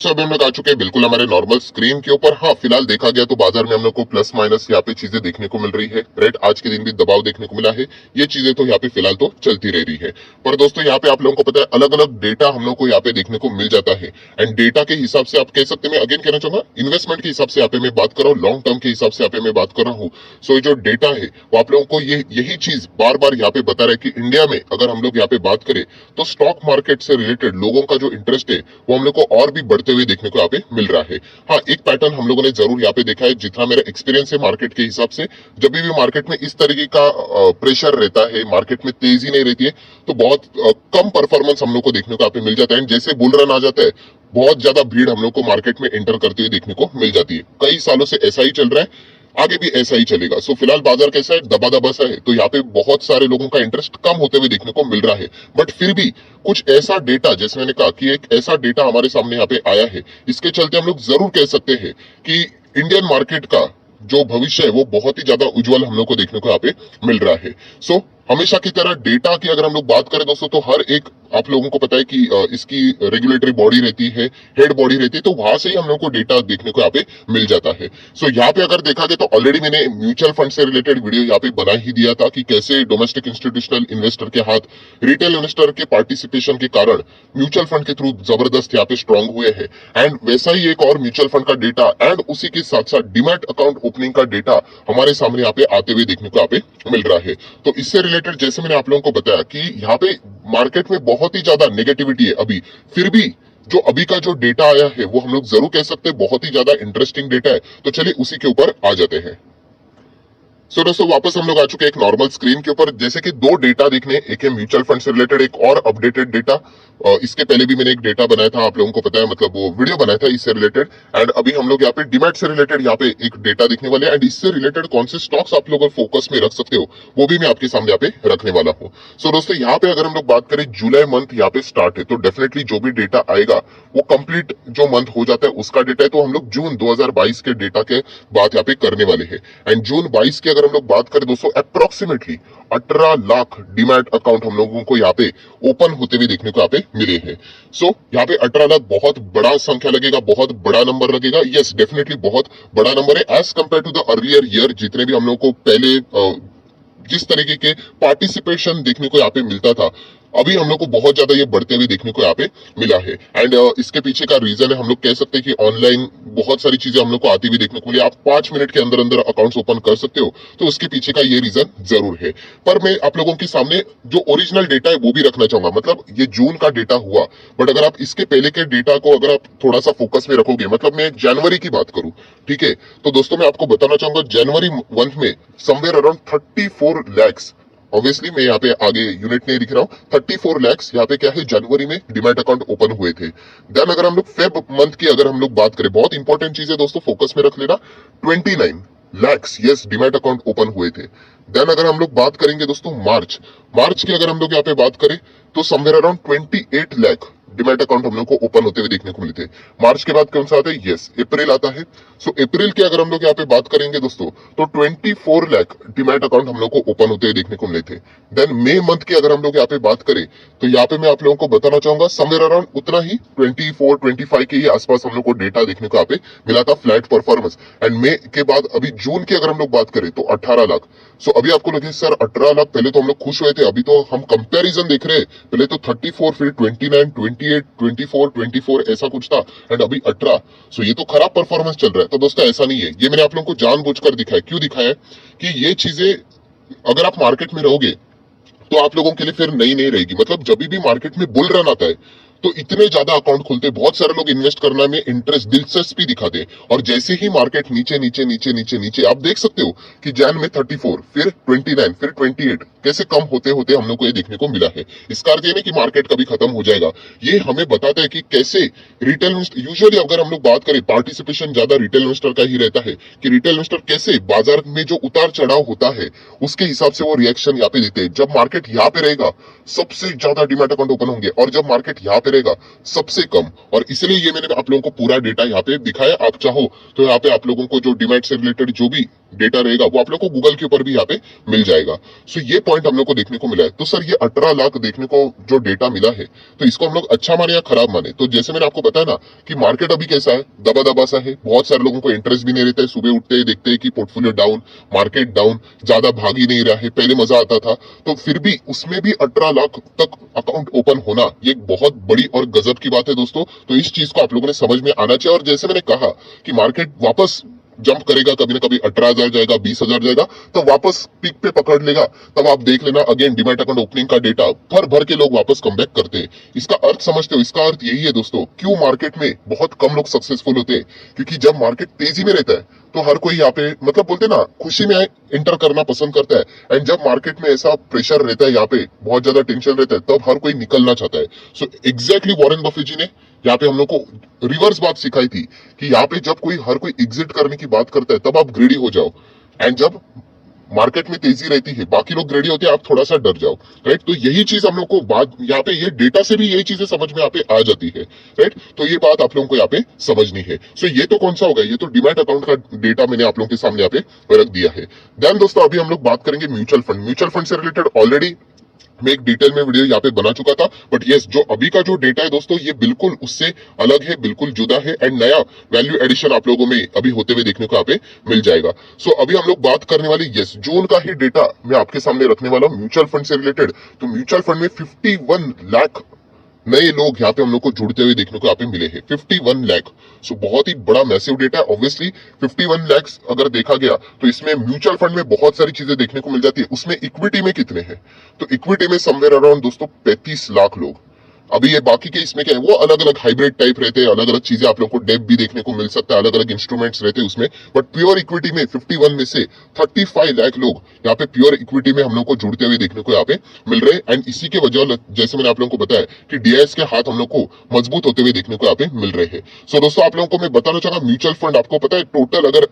अभी हम लोग आ चुके हैं बिल्कुल हमारे नॉर्मल स्क्रीन के ऊपर। हाँ, फिलहाल देखा गया तो बाजार में हम लोग को प्लस माइनस यहाँ पे चीजें देखने को मिल रही है। राइट, आज के दिन भी दबाव देखने को मिला है। ये चीजें तो यहाँ पे फिलहाल तो चलती रह रही है। पर दोस्तों यहाँ पे आप लोगों को पता है अलग अलग डेटा हम लोग को यहाँ पे देखने को मिल जाता है। एंड डेटा के हिसाब से आप कह सकते हैं, मैं अगेन कहना चाहूंगा इन्वेस्टमेंट के हिसाब से यहाँ पे मैं बात कर रहा हूँ, लॉन्ग टर्म के हिसाब से यहाँ पे मैं बात कर रहा हूँ। सो ये जो डेटा है वो आप लोगों को यही चीज बार बार यहाँ पे बता रहा है कि इंडिया में अगर हम लोग यहाँ पे बात करें तो स्टॉक मार्केट से रिलेटेड लोगों का जो इंटरेस्ट है वो हम लोग को और भी बढ़ते हुए देखने को यहाँ पे मिल रहा है। हाँ, एक पैटर्न हम लोगों ने जरूर यहाँ पे देखा है, जितना मेरा एक्सपीरियंस है मार्केट के हिसाब से। जब भी मार्केट में इस तरीके का प्रेशर रहता है, मार्केट में तेजी नहीं रहती है, तो बहुत कम परफॉर्मेंस हम लोग को देखने को यहाँ पे मिल जाता है। जैसे बुल रन आ जाता है, बहुत ज्यादा भीड़ हम लोग को मार्केट में एंटर करते हुए देखने को मिल जाती है। कई सालों से ऐसा ही चल रहा है, आगे भी ऐसा ही चलेगा। सो फिलहाल बाजार कैसा है, दबा दबा सा है, तो यहाँ पे बहुत सारे लोगों का इंटरेस्ट कम होते हुए देखने को मिल रहा है। बट फिर भी कुछ ऐसा डेटा, जैसे मैंने कहा कि एक ऐसा डेटा हमारे सामने यहाँ पे आया है, इसके चलते हम लोग जरूर कह सकते हैं कि इंडियन मार्केट का जो भविष्य है वो बहुत ही ज्यादा उज्जवल हम लोग को देखने को यहाँ पे मिल रहा है। सो हमेशा की तरह डेटा की अगर हम लोग बात करें दोस्तों, तो हर एक आप लोगों को पता है कि इसकी रेगुलेटरी बॉडी रहती है, हेड बॉडी रहती है, तो वहां से ही हम लोग को डेटा देखने को यहाँ पे मिल जाता है। सो यहाँ पे अगर देखा जाए तो ऑलरेडी मैंने म्यूचुअल फंड से रिलेटेड वीडियो यहाँ पे बना ही दिया था कि कैसे डोमेस्टिक इंस्टीट्यूशनल इन्वेस्टर के हाथ रिटेल इन्वेस्टर के पार्टिसिपेशन के कारण म्यूचुअल फंड के थ्रू जबरदस्त यहाँ पे स्ट्रांग हुए हैं। एंड वैसा ही एक और म्यूचुअल फंड का डेटा एंड उसी के साथ साथ डीमैट अकाउंट ओपनिंग का डेटा हमारे सामने यहाँ पे आते हुए देखने को यहाँ पे मिल रहा है। तो इससे रिलेटेड जैसे मैंने आप लोगों को बताया कि यहाँ पे मार्केट में बहुत ही ज्यादा नेगेटिविटी है अभी, फिर भी जो अभी का जो डेटा आया है वो हम लोग जरूर कह सकते हैं बहुत ही ज्यादा इंटरेस्टिंग डेटा है। तो चलिए उसी के ऊपर आ जाते हैं। सो दोस्तों वापस हम लोग आ चुके हैं एक नॉर्मल स्क्रीन के ऊपर। जैसे कि दो डेटा देखने, एक है म्यूचुअल फंड से रिलेटेड, एक और अपडेटेड डेटा। इसके पहले भी मैंने एक डेटा बनाया था, आप लोगों को पता है, मतलब वो वीडियो बनाया था इससे रिलेटेड। एंड अभी हम लोग यहाँ पे डीमैट से रिलेटेड यहाँ पे एक डेटा देखने वाले हैं। एंड इससे रिलेटेड कौन से स्टॉक्स आप लोग फोकस में रख सकते हो वो भी मैं आपके सामने यहाँ पे रखने वाला हूँ। सो दोस्तों यहाँ पे अगर हम लोग बात करें, जुलाई मंथ यहाँ पे स्टार्ट है, तो डेफिनेटली जो भी डेटा आएगा वो कंप्लीट जो मंथ हो जाता है उसका डेटा है। तो हम लोग जून 2022 के डेटा के बात यहाँ पे करने वाले हैं। एंड जून 22 की अगर हम लोग बात करें दोस्तों, अप्रोक्सीमेटली 18 लाख डीमैट अकाउंट हम लोगों को यहाँ पे ओपन होते हुए देखने को यहाँ पे मिले हैं। सो यहाँ पे 18 लाख बहुत बड़ा संख्या लगेगा, बहुत बड़ा नंबर लगेगा। यस, डेफिनेटली बहुत बड़ा नंबर है as compared to the earlier year. जितने भी हम लोग को पहले जिस तरीके के पार्टिसिपेशन देखने को यहाँ पे मिलता था, अभी हम लोग को बहुत ज्यादा ये बढ़ते हुए देखने को यहाँ पे मिला है। एंड इसके पीछे का रीजन है, हम लोग कह सकते हैं कि ऑनलाइन बहुत सारी चीजें हम लोग को आती हुई देखने को मिली। आप 5 मिनट के अंदर अंदर अकाउंट्स ओपन कर सकते हो, तो उसके पीछे का ये रीजन जरूर है। पर मैं आप लोगों के सामने जो ओरिजिनल डेटा है वो भी रखना चाहूंगा। मतलब ये जून का डेटा हुआ, बट अगर आप इसके पहले के डेटा को अगर आप थोड़ा सा फोकस में रखोगे, मतलब मैं जनवरी की बात करूं, ठीक है, तो दोस्तों मैं आपको बताना चाहूंगा जनवरी मंथ में समवेयर अराउंड 34 लैक्स, ऑब्वियसली मैं यहाँ पे आगे यूनिट नहीं लिख रहा हूँ, 34 लैक्स यहाँ पे क्या है जनवरी में डीमैट अकाउंट ओपन हुए थे। देन अगर हम लोग फेब मंथ की अगर हम लोग बात करें, बहुत इंपॉर्टेंट चीज है दोस्तों, फोकस में रख लेना, 29 lakhs yes demat account open हुए थे। देन अगर हम लोग बात करेंगे दोस्तों मार्च की अगर हम लोग यहाँ पे बात करें, तो somewhere around 28 lakh demat account हम लोग को ओपन होते हुए देखने को मिले थे। मार्च के बाद कौन सा आता है? यस, अप्रैल आता है। सो अप्रैल के अगर हम लोग यहाँ पे बात करेंगे दोस्तों, तो 24 लाख डीमैट अकाउंट हम लोग को ओपन होते हुए देखने को मिले थे। देन मई मंथ की अगर हम लोग यहाँ पे बात करें, तो यहाँ पे मैं आप लोगों को बताना चाहूंगा समवेयर अराउंड उतना ही 24-25 के ही आसपास हम लोग को डेटा देखने को यहाँ पे मिला था, फ्लैट परफॉर्मेंस। एंड मई के बाद अभी जून की अगर हम लोग बात करें तो 18 लाख। सो अभी आपको लगे सर 18 लाख, पहले तो हम लोग खुश हुए थे, अभी तो हम कंपैरिजन देख रहे हैं, पहले तो 34, फिर 29, 28, 24 ऐसा कुछ था, एंड अभी 18। सो ये तो खराब परफॉर्मेंस चल रहा है। तो दोस्तों ऐसा नहीं है, ये मैंने आप लोगों को जानबूझकर दिखाया। क्यों दिखाया है? कि ये चीजें अगर आप मार्केट में रहोगे तो आप लोगों के लिए फिर नई नहीं रहेगी। मतलब जब भी मार्केट में बुल रन आता है तो इतने ज्यादा अकाउंट खुलते, बहुत सारे लोग इन्वेस्ट करने में इंटरेस्ट, दिलचस्पी दिखाते, और जैसे ही मार्केट नीचे नीचे नीचे नीचे नीचे, आप देख सकते हो कि जैन में 34, फिर 29, फिर 28, कैसे कम होते होते हम लोग को ये देखने को मिला है। इसका अर्थ ये नहीं कि मार्केट कभी खत्म हो जाएगा, ये हमें बताता है कि कैसे रिटेल यूजुअली अगर हम लोग बात करें, पार्टिसिपेशन ज्यादा रिटेल इन्वेस्टर का ही रहता है, कि रिटेल इन्वेस्टर कैसे बाजार में जो उतार चढ़ाव होता है उसके हिसाब से वो रिएक्शन यहाँ पे देते हैं। जब मार्केट यहाँ पे रहेगा सबसे ज्यादा डीमैट अकाउंट ओपन होंगे, और जब मार्केट यहाँ पे रहेगा सबसे कम। और इसलिए ये मैंने आप लोगों को पूरा डेटा यहाँ पे दिखाया। आप चाहो तो यहाँ पे आप लोगों को जो डीमैट से रिलेटेड जो भी डेटा रहेगा वो आप लोग को गूगल के ऊपर भी यहाँ पे मिल जाएगा। सो ये पॉइंट हम लोग को देखने को मिला है। तो सर ये 18 लाख देखने को जो डेटा मिला है, तो इसको हम लोग अच्छा माने या खराब माने? तो जैसे मैंने आपको बताया ना कि मार्केट अभी कैसा है, दबा दबा सा है, बहुत सारे लोगों को इंटरेस्ट भी नहीं रहता है, सुबह उठते ही देखते हैं कि पोर्टफोलियो डाउन, मार्केट डाउन, ज्यादा भाग ही नहीं रहा है, पहले मजा आता था, तो फिर भी उसमें भी 18 लाख तक अकाउंट ओपन होना ये एक बहुत बड़ी और गजब की बात है दोस्तों। तो इस चीज को आप लोगों ने समझ में आना चाहिए। और जैसे मैंने कहा कि मार्केट वापस जंप करेगा, कभी ना कभी 18,000 जाएगा, 20,000 जाएगा, तो वापस पीक पे पकड़ लेगा, तब आप देख लेना अगेन डीमैट अकाउंट ओपनिंग का डेटा भर भर के लोग वापस कमबैक करते हैं। इसका अर्थ समझते हो? इसका अर्थ यही है दोस्तों, क्यों मार्केट में बहुत कम लोग सक्सेसफुल होते हैं, क्योंकि जब मार्केट तेजी में रहता है तो हर कोई यहाँ पे मतलब बोलते ना खुशी में इंटर करना पसंद करता है। एंड जब मार्केट में ऐसा प्रेशर रहता है, यहाँ पे बहुत ज्यादा टेंशन रहता है, तब हर कोई निकलना चाहता है। सो एग्जैक्टली वॉरेन बफेट जी ने यहाँ पे हम लोग को रिवर्स बात सिखाई थी कि यहाँ पे जब हर कोई एग्जिट करने की बात करता है तब आप ग्रेडी हो जाओ, एंड जब मार्केट में तेजी रहती है बाकी लोग ग्रेडी होते हैं, आप थोड़ा सा डर जाओ, राइट। तो यही चीज हम लोग को बात यहाँ पे ये डेटा से भी यही चीजें समझ में यहाँ पे आ जाती है, राइट। तो ये बात आप लोगों को यहाँ पे समझनी है। सो ये तो कौन सा होगा, ये तो डीमैट अकाउंट का डेटा मैंने आप लोगों के सामने यहाँ पे रख दिया है। देन दोस्तों अभी हम लोग बात करेंगे म्यूचुअल फंड। म्यूचुअल फंड से रिलेटेड ऑलरेडी मैं एक डिटेल में वीडियो यहाँ पे बना चुका था, बट यस जो अभी का जो डेटा है दोस्तों ये बिल्कुल उससे अलग है, बिल्कुल जुदा है, एंड नया वैल्यू एडिशन आप लोगों में अभी होते हुए देखने को यहाँ पे मिल जाएगा। सो अभी हम लोग बात करने वाले यस जून का ही डेटा मैं आपके सामने रखने वाला हूँ म्यूचुअल फंड से रिलेटेड। तो म्यूचुअल फंड में 51 लाख नए लोग यहाँ पे हम लोग को जुड़ते हुए देखने को यहाँ पे मिले हैं, 51 लाख। सो बहुत ही बड़ा मैसिव डेटा है। ऑब्वियसली 51 लाख अगर देखा गया तो इसमें म्यूचुअल फंड में बहुत सारी चीजें देखने को मिल जाती है। उसमें इक्विटी में कितने हैं, तो इक्विटी में समवेयर अराउंड दोस्तों 35 लाख लोग। अभी ये बाकी के इसमें क्या है, वो अलग अलग हाइब्रिड टाइप रहते हैं, अलग अलग चीजें आप लोग को डेप भी देखने को मिल सकता है, अलग अलग इंस्ट्रूमेंट्स रहते हैं उसमें। बट प्योर इक्विटी में 51 में से 35 लाख लोग यहाँ पे प्योर इक्विटी में हम लोग को जुड़ते हुए देखने को यहाँ पे मिल रहे हैं। एंड इसी के वजह जैसे मैंने आप लोगों को बताया कि डीआईएस के हाथ हम लोग को मजबूत होते हुए देखने को यहाँ पे मिल रहे हैं। सो दोस्तों आप लोगों को मैं बताना चाहूंगा म्यूचुअल फंड आपको पता है टोटल अगर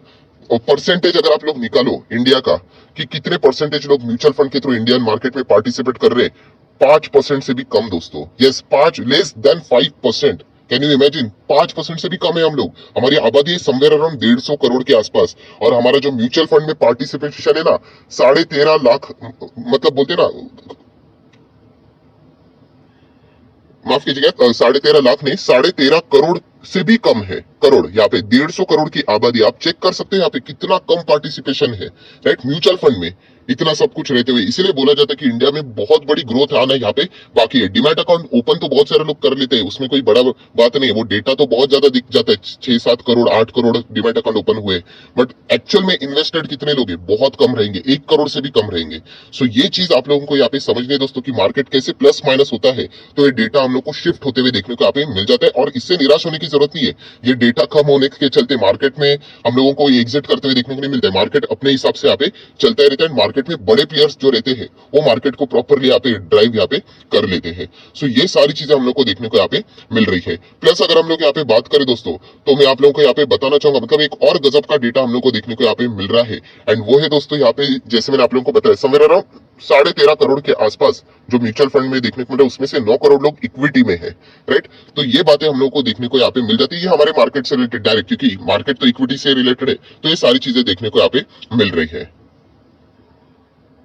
परसेंटेज अगर आप लोग निकालो इंडिया का कि कितने परसेंटेज लोग म्यूचुअल फंड के थ्रू इंडियन मार्केट में पार्टिसिपेट कर रहे हैं, 5% से भी कम दोस्तों। Yes 5 less than 5%। Can you imagine, 5% से भी कम है हम लोग। हमारी आबादी है समवेयर अराउंड 150 करोड़ के आसपास, और हमारा जो म्यूचुअल फंड में पार्टिसिपेशन है ना 13.5 लाख, मतलब बोलते ना, माफ कीजिएगा 13.5 लाख नहीं 13.5 करोड़ से भी कम है। करोड़ यहाँ पे 150 करोड़ की आबादी, आप चेक कर सकते हैं यहाँ पे कितना कम पार्टिसिपेशन है, राइट, म्यूचुअल फंड में इतना सब कुछ रहते हुए। इसीलिए बोला जाता है कि इंडिया में बहुत बड़ी ग्रोथ आना यहाँ पे बाकी है। डिमैट अकाउंट ओपन तो बहुत सारे लोग कर लेते हैं, उसमें कोई बड़ा बात नहीं है, वो डेटा तो बहुत ज्यादा दिख जाता है, 6-7 crore 8 crore demat account open हुए, बट एक्चुअल में इन्वेस्टेड कितने लोग हैं, बहुत कम रहेंगे, 1 करोड़ से भी कम रहेंगे। सो ये चीज आप लोगों को यहाँ पे समझनी है दोस्तों कि मार्केट कैसे प्लस माइनस होता है, तो ये डेटा हम लोग को शिफ्ट होते हुए देखने को यहाँ पे मिल जाता है। और इससे निराश होने की जरूरत नहीं है, ये डेटा कम होने के चलते मार्केट में हम लोगों को एग्जिट करते हुए देखने को नहीं मिलता है। मार्केट अपने हिसाब से यहाँ पे चलता ही रहता है। मार्केट में बड़े प्लेयर्स जो रहते हैं वो मार्केट को प्रॉपरली यहाँ पे ड्राइव यहाँ पे कर लेते हैं। सो ये सारी चीजें हम लोग को देखने को यहाँ पे मिल रही है। प्लस अगर हम लोग यहाँ पे बात करें दोस्तों, तो मैं आप लोगों को यहाँ पे बताना चाहूंगा, मतलब एक और गजब का डेटा हम लोग को देखने को यहाँ पे मिल रहा है, एंड वो है दोस्तों यहाँ पे जैसे मैंने आप लोगों को बताया समवेयर अराउंड 13.5 करोड़ के आसपास जो म्यूचुअल फंड में देखने को मिल रहा है, उसमें से 9 करोड़ लोग इक्विटी में है, राइट। तो ये बातें हम लोग को देखने को यहाँ पे मिल जाती है, ये हमारे मार्केट से रिलेटेड डायरेक्ट, क्योंकि मार्केट तो इक्विटी से रिलेटेड है, तो ये सारी चीजें देखने को यहाँ पे मिल रही है।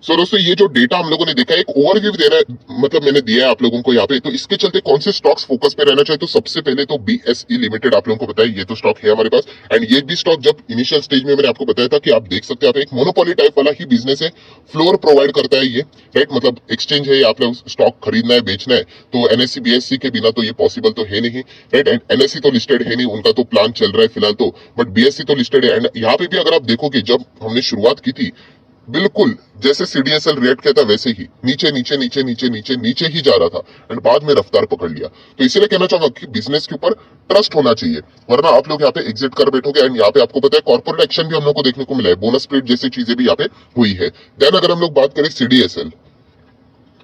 सो दोस्तों ये जो डेटा हम लोगों ने देखा है, एक ओवरव्यू देना मतलब मैंने दिया है आप लोगों को यहाँ पे, तो इसके चलते कौन से स्टॉक्स फोकस पे रहना चाहिए, तो सबसे पहले तो बीएसई लिमिटेड आप लोगों को बताया, ये तो स्टॉक है हमारे पास। एंड ये भी स्टॉक जब इनिशियल स्टेज में मैंने आपको बताया था कि आप देख सकते हैं, आप एक मोनोपोली टाइप वाला ही बिजनेस है, फ्लोर प्रोवाइड करता है ये, राइट, मतलब एक्सचेंज है, आप लोग स्टॉक खरीदना है बेचना है तो एनएससी बीएससी के बिना तो ये पॉसिबल तो है नहीं, राइट। एंड एनएससी तो लिस्टेड है नहीं, उनका तो प्लान चल रहा है फिलहाल तो, बट बीएससी तो लिस्टेड है। एंड यहाँ पे भी अगर आप देखोगे जब हमने शुरुआत की थी, बिल्कुल जैसे सीडीएसएल रिएक्ट किया था वैसे ही नीचे नीचे नीचे नीचे नीचे नीचे ही जा रहा था, एंड बाद में रफ्तार पकड़ लिया। तो इसीलिए कहना चाहूंगा कि बिजनेस के ऊपर ट्रस्ट होना चाहिए, वरना आप लोग यहाँ पे एग्जिट कर बैठोगे। एंड यहाँ पे आपको पता है कॉर्पोरेट एक्शन भी हम लोग को देखने को मिला है, बोनस स्प्लिट जैसी चीजें भी यहाँ पे हुई है। देन अगर हम लोग बात करें सीडीएसएल,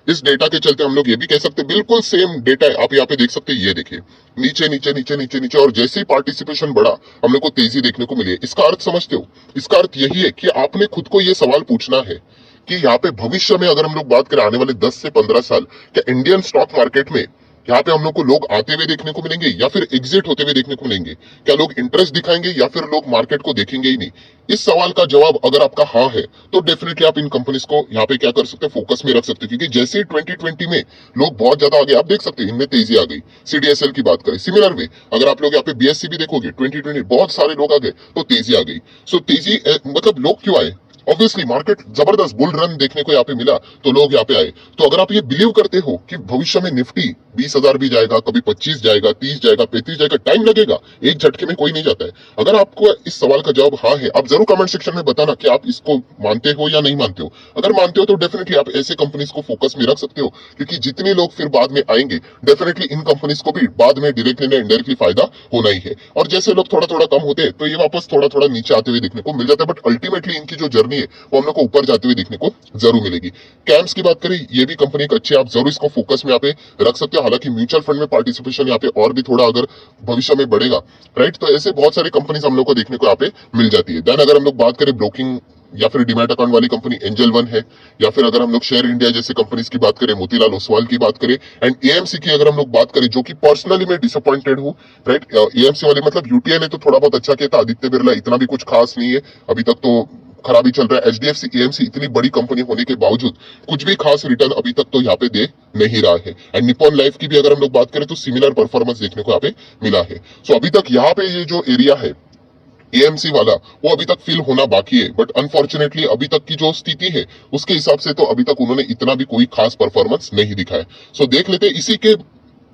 इस डेटा के चलते हम लोग ये भी कह सकते हैं बिल्कुल सेम डेटा है, आप यहाँ पे देख सकते हैं, ये देखिए नीचे नीचे नीचे नीचे नीचे, और जैसे ही पार्टिसिपेशन बढ़ा हम लोग को तेजी देखने को मिली है। इसका अर्थ समझते हो, इसका अर्थ यही है कि आपने खुद को ये सवाल पूछना है कि यहाँ पे भविष्य में अगर हम लोग बात करें आने वाले 10 से 15 साल, क्या इंडियन स्टॉक मार्केट में यहाँ पे हम लोग को लोग आते हुए देखने को मिलेंगे या फिर एग्जिट होते हुए देखने को मिलेंगे? क्या लोग इंटरेस्ट दिखाएंगे या फिर लोग मार्केट को देखेंगे ही नहीं? इस सवाल का जवाब अगर आपका हाँ है तो डेफिनेटली आप इन कंपनीज को यहाँ पे क्या कर सकते हैं, फोकस में रख सकते हैं। क्योंकि जैसे ही 2020 में लोग बहुत ज्यादा आगे, आप देख सकते हैं इनमें तेजी आ गई। सीडीएसएल की बात करें, सिमिलर वे अगर आप लोग यहाँ पे बीएससी भी देखोगे 2020 बहुत सारे लोग आ गए तो तेजी आ गई। सो तेजी मतलब लोग क्यों आए? ऑब्वियसली मार्केट जबरदस्त बुल रन देखने को यहाँ पे मिला तो लोग यहाँ पे आए। तो अगर आप ये बिलीव करते हो कि भविष्य में निफ्टी 20,000 भी जाएगा, कभी 25 जाएगा, 30 जाएगा, 35 जाएगा, टाइम लगेगा, एक झटके में कोई नहीं जाता है। अगर आपको इस सवाल का जवाब हाँ है, आप जरूर कमेंट सेक्शन में बताना कि आप इसको मानते हो या नहीं मानते हो। अगर मानते हो तो डेफिनेटली आप ऐसे कंपनीज को फोकस में रख सकते हो, क्योंकि जितने लोग फिर बाद में आएंगे डेफिनेटली इन कंपनीज को भी बाद में डायरेक्टली या इनडायरेक्टली फायदा होना ही है। और जैसे लोग थोड़ा थोड़ा कम होते हैं तो ये वापस थोड़ा थोड़ा नीचे आते हुए देखने को मिल जाता है। बट अल्टीमेटली इनकी जो जर्नी है वो हम लोग को ऊपर जाते हुए देखने को जरूर मिलेगी। कैम्स की बात करें, ये भी कंपनी एक अच्छी, आप जरूर इसको फोकस में यहाँ पे रख सकते हो। हालांकि म्यूचुअल फंड में पार्टिसिपेशन यहाँ पे और भी थोड़ा अगर भविष्य में बढ़ेगा, राइट, तो ऐसे बहुत सारी कंपनीज हम लोग को देखने को यहाँ पे मिल जाती है। देन अगर हम लोग बात करें ब्रोकिंग या फिर डिमैट अकाउंट वाली कंपनी, एंजल वन है, या फिर अगर हम लोग शेयर इंडिया जैसे कंपनीज की बात करें, मोतीलाल ओसवाल की बात करें, एंड एएमसी की अगर हम लोग बात करें, जो कि पर्सनली मैं डिसअपॉइंटेड हूँ, राइट। एएमसी वाले मतलब यूटीआई ने तो थोड़ा बहुत अच्छा किया था, आदित्य बिरला इतना भी कुछ खास नहीं है, अभी तक तो खराबी चल रहा है। एचडीएफसी एएमसी इतनी बड़ी कंपनी होने के बावजूद कुछ भी खास रिटर्न अभी तक तो यहाँ पे दे नहीं रहा है। एंड निप्पॉन लाइफ की भी अगर हम लोग बात करें तो सिमिलर परफॉर्मेंस देखने को यहाँ पे मिला है। सो अभी तक यहाँ पे ये जो एरिया है एएमसी वाला, वो अभी तक फिल होना बाकी है। बट अनफॉर्चुनेटली अभी तक की जो स्थिति है उसके हिसाब से तो अभी तक उन्होंने इतना भी कोई खास परफॉर्मेंस नहीं दिखाया। सो देख लेते इसी के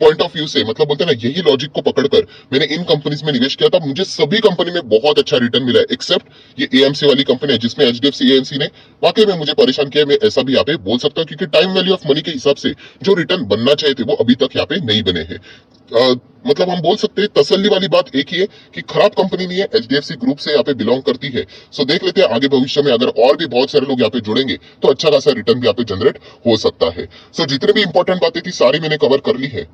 पॉइंट ऑफ व्यू से, मतलब बोलते हैं ना, यही लॉजिक को पकड़कर मैंने इन कंपनीज में निवेश किया था। मुझे सभी कंपनी में बहुत अच्छा रिटर्न मिला है, एक्सेप्ट ये एएमसी वाली कंपनी है जिसमें एचडीएफसी एएमसी ने वाकई में मुझे परेशान किया। मैं ऐसा भी यहाँ पे बोल सकता हूँ, क्योंकि टाइम वैल्यू ऑफ मनी के हिसाब से जो रिटर्न बनना चाहिए थे वो अभी तक यहाँ पे नहीं बने हैं। मतलब हम बोल सकते हैं तसल्ली वाली बात एक ही है कि खराब कंपनी नहीं है, एचडीएफसी ग्रुप से यहाँ पे बिलोंग करती है। सो देख लेते हैं आगे भविष्य में अगर और भी बहुत सारे लोग यहाँ पे जुड़ेंगे तो अच्छा खासा रिटर्न भी यहाँ पे जनरेट हो सकता है। सो जितने भी इंपॉर्टेंट बातें थी सारी मैंने कवर कर ली है।